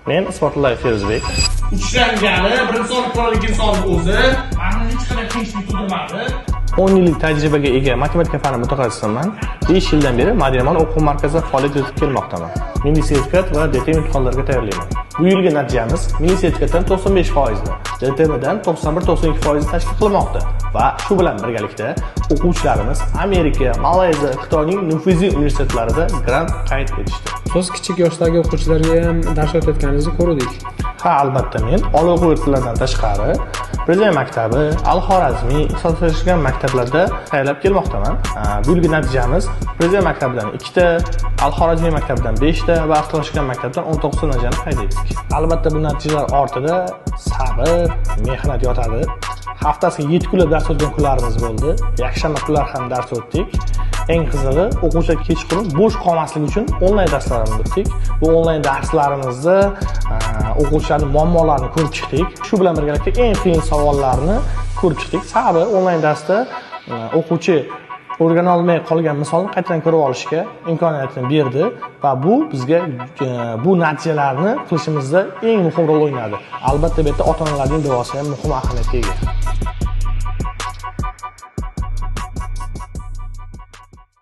Men Isbotullayev Feruzbek. Uchrangani birinchi son qurol ikkinchi sonning o'zi meni hech qanday qiyinchilik tug'dirmadi. 10 yillik tajribaga ega matematika fani mutaxassisiman. 5 yildan beri Madrimon o'quv markazida faoliyat yuritib kelmoqdaman. Milliy sertifikat va DTM imtihonlariga tayyorlayman. Bu yilgi natijamiz milliy sertifikatdan 95%, DTMdan 91-92% tashkil qilmoqda va shu bilan birgalikda o'quvchilarimiz Amerika, Malayziya, Xitoyning nufuzli universitetlarida grant qayd etishdi. Siz kichik yoshdagi o'quvchilarga ham dars o'tayotganingizni ko'rdik. Ha, albatta men oliy o'quv yurtlaridan tashqari Prezident maktabi, Al-Xorazmiy, ixtisoslashgan maktablarda tayyorlab kelmoqdaman. Bu yilgi natijamiz Prezident maktabidan 2 ta, Al-Xorazmiy maktabidan 5 ta va ixtisoslashgan maktabdan 19 ta natijani qayd etdik. Albatta bu natijalar ortida sabr, mehnat yotadi. Haftasiga 7 kunlab dars o'tgan kunlarimiz bo'ldi. Yakshanba kunlar ham dars o'tdik. Eng qizig'i, o'quvchilar kechqurun bo'sh qolmasligi uchun onlayn darslarni o'tdik. Bu onlayn darslarimizda o'quvchilarning muammolarini ko'rib chiqdik. Shu bilan birgalikda eng qiyin savollarni ko'rib chiqdik. Sababi onlayn darsda o'quvchi o'rgana olmay qolgan misolni qaytadan ko'rib olishga imkoniyatini berdi va bu bizga bu natijalarni qilishimizda eng muhim rol o'ynadi. Albatta bu yerda ota-onalarning duosi ham muhim ahamiyatga ega.